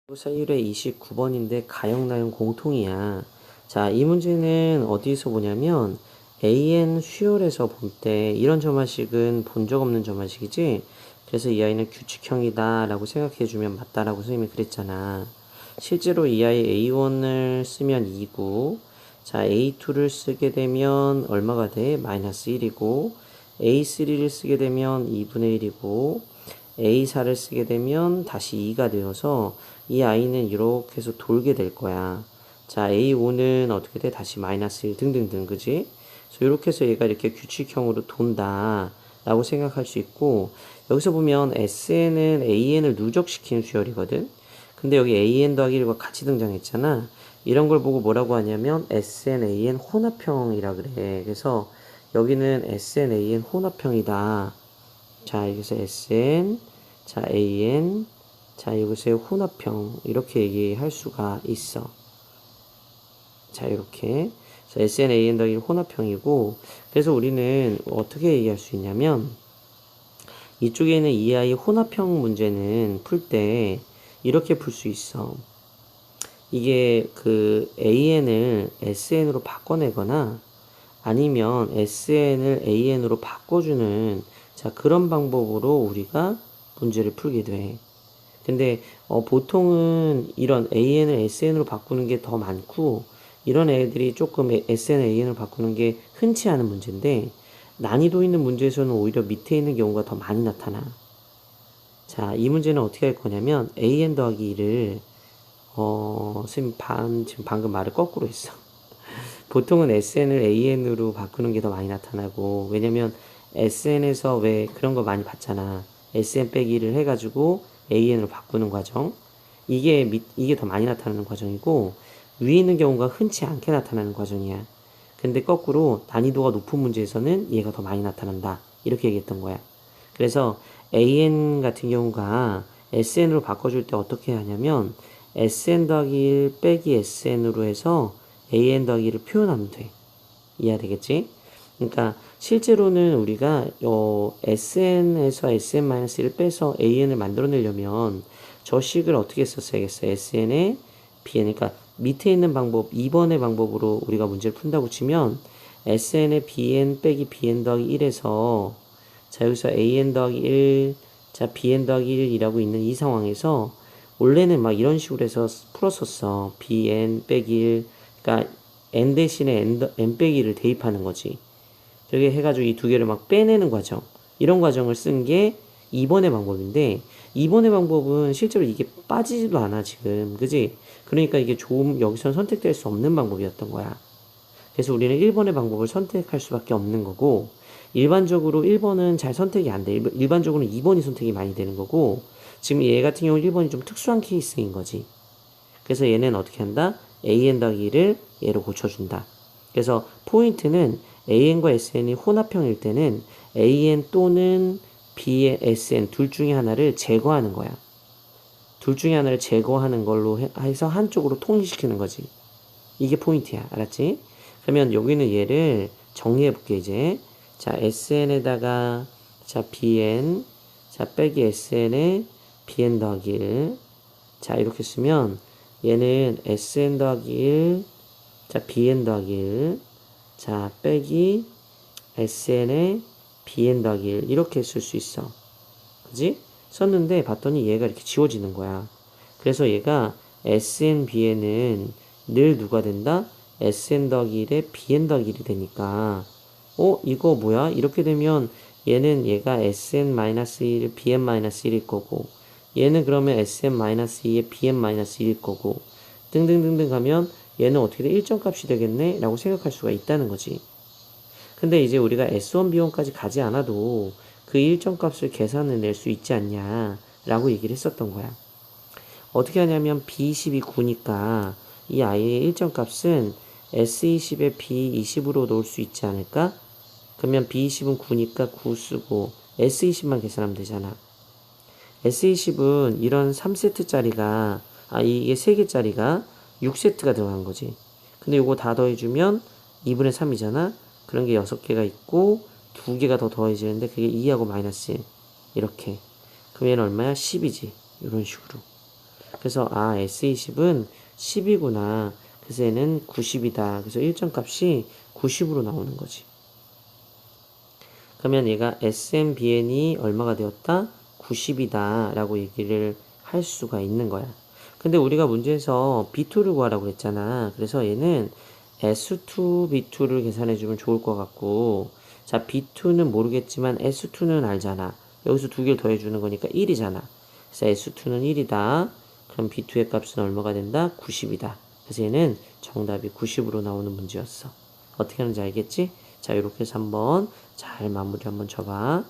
교사 1회 29번인데 가형나형 공통이야. 자, 이 문제는 어디서 보냐면 AN 수열에서 볼 때 이런 점화식은 본 적 없는 점화식이지. 그래서 이 아이는 규칙형이다 라고 생각해주면 맞다라고 선생님이 그랬잖아. 실제로 이 아이 A1을 쓰면 2고, 자, A2를 쓰게 되면 얼마가 돼? 마이너스 1이고, A3를 쓰게 되면 2분의 1이고, A4를 쓰게 되면 다시 2가 되어서 이 아이는 이렇게 해서 돌게 될 거야. 자, A5는 어떻게 돼? 다시 마이너스 1 등등등, 그지? 그래서 이렇게 해서 얘가 이렇게 규칙형으로 돈다 라고 생각할 수 있고, 여기서 보면 SN은 AN을 누적시키는 수열이거든. 근데 여기 AN 더하기 1과 같이 등장했잖아. 이런 걸 보고 뭐라고 하냐면 SN, AN 혼합형이라 그래. 그래서 여기는 SN, AN 혼합형이다. 자, 여기서 SN, 자, AN, 자, 여기서 혼합형 이렇게 얘기할 수가 있어. 자, 이렇게. 자, SN, AN 더하기 혼합형이고, 그래서 우리는 어떻게 얘기할 수 있냐면 이쪽에 있는 이 아이 혼합형 문제는 풀 때 이렇게 풀 수 있어. 이게 그 AN을 SN으로 바꿔내거나 아니면 SN을 AN으로 바꿔주는 자 그런 방법으로 우리가 문제를 풀게 돼. 근데 보통은 이런 AN을 SN으로 바꾸는 게 더 많고 이런 애들이 조금 SN, AN으로 바꾸는 게 흔치 않은 문제인데 난이도 있는 문제에서는 오히려 밑에 있는 경우가 더 많이 나타나. 자, 이 문제는 어떻게 할 거냐면 AN 더하기 2를 선생님 지금 방금 말을 거꾸로 했어. 보통은 SN을 AN으로 바꾸는 게 더 많이 나타나고, 왜냐면 SN에서 왜 그런 거 많이 봤잖아. SN 빼기를 해가지고 AN으로 바꾸는 과정. 이게 더 많이 나타나는 과정이고, 위에 있는 경우가 흔치 않게 나타나는 과정이야. 근데 거꾸로 난이도가 높은 문제에서는 얘가 더 많이 나타난다. 이렇게 얘기했던 거야. 그래서 AN 같은 경우가 SN으로 바꿔줄 때 어떻게 하냐면, SN 더하기 1 빼기 SN으로 해서 AN 더하기를 표현하면 돼. 이해되겠지? 그러니까 실제로는 우리가 SN에서 SN-1을 빼서 AN을 만들어내려면 저 식을 어떻게 썼어야겠어? SN에 BN, 그러니까 밑에 있는 방법 2번의 방법으로 우리가 문제를 푼다고 치면 SN에 BN 빼기 BN 더하기 1에서 자 여기서 AN 더하기 1, 자 BN 더하기 1이라고 있는 이 상황에서 원래는 막 이런 식으로 해서 풀었었어. BN 빼기 1, 그러니까 n 대신에 n 빼기를 대입하는 거지. 저게 해가지고 이 두 개를 막 빼내는 과정. 이런 과정을 쓴 게 2번의 방법인데 2번의 방법은 실제로 이게 빠지지도 않아 지금. 그지? 그러니까 이게 여기선 선택될 수 없는 방법이었던 거야. 그래서 우리는 1번의 방법을 선택할 수밖에 없는 거고 일반적으로 1번은 잘 선택이 안 돼. 일반적으로는 2번이 선택이 많이 되는 거고 지금 얘 같은 경우 1번이 좀 특수한 케이스인 거지. 그래서 얘는 어떻게 한다? AN 더하기를 얘로 고쳐준다. 그래서 포인트는 AN과 SN이 혼합형일 때는 AN 또는 BN, SN 둘 중에 하나를 제거하는 거야. 둘 중에 하나를 제거하는 걸로 해서 한쪽으로 통일시키는 거지. 이게 포인트야. 알았지? 그러면 여기는 얘를 정리해볼게, 이제. 자, SN에다가, 자, BN, 자, 빼기 SN에 BN 더하기 1. 자, 이렇게 쓰면 얘는 SN 더하기 1, 자, BN 더하기 1, 자, 빼기 SN에 BN 더하기 1. 이렇게 쓸 수 있어. 그지? 썼는데 봤더니 얘가 이렇게 지워지는 거야. 그래서 얘가 SN, BN은 늘 누가 된다? SN 더하기 1에 BN 더하기 1이 되니까 이거 뭐야? 이렇게 되면 얘가 SN-1, BN-1일 거고 얘는 그러면 SM-2에 BN-1일 거고 등등등등 가면 얘는 어떻게 돼? 일정값이 되겠네? 라고 생각할 수가 있다는 거지. 근데 이제 우리가 S1, B1까지 가지 않아도 그 일정값을 계산해 낼 수 있지 않냐 라고 얘기를 했었던 거야. 어떻게 하냐면 B20이 9니까 이 아이의 일정값은 S20에 B20으로 놓을 수 있지 않을까? 그러면 B20은 9니까 9 쓰고 S20만 계산하면 되잖아. S20은 이런 3세트짜리가 이게 3개짜리가 6세트가 들어간 거지. 근데 이거 다 더해주면 2분의 3이잖아. 그런 게 6개가 있고 2개가 더 더해지는데 그게 2하고 마이너스 1 이렇게. 그럼 얘는 얼마야? 10이지. 이런 식으로. 그래서 S20은 10이구나. 그래서 얘는 90이다. 그래서 일정값이 90으로 나오는 거지. 그러면 얘가 SMBN이 얼마가 되었다? 90이다 라고 얘기를 할 수가 있는 거야. 근데 우리가 문제에서 B2를 구하라고 했잖아. 그래서 얘는 S2, B2를 계산해주면 좋을 것 같고, 자, B2는 모르겠지만 S2는 알잖아. 여기서 두 개를 더해주는 거니까 1이잖아. 그래서 S2는 1이다. 그럼 B2의 값은 얼마가 된다? 90이다. 그래서 얘는 정답이 90으로 나오는 문제였어. 어떻게 하는지 알겠지? 자, 이렇게 해서 한번 잘 마무리 한번 쳐봐.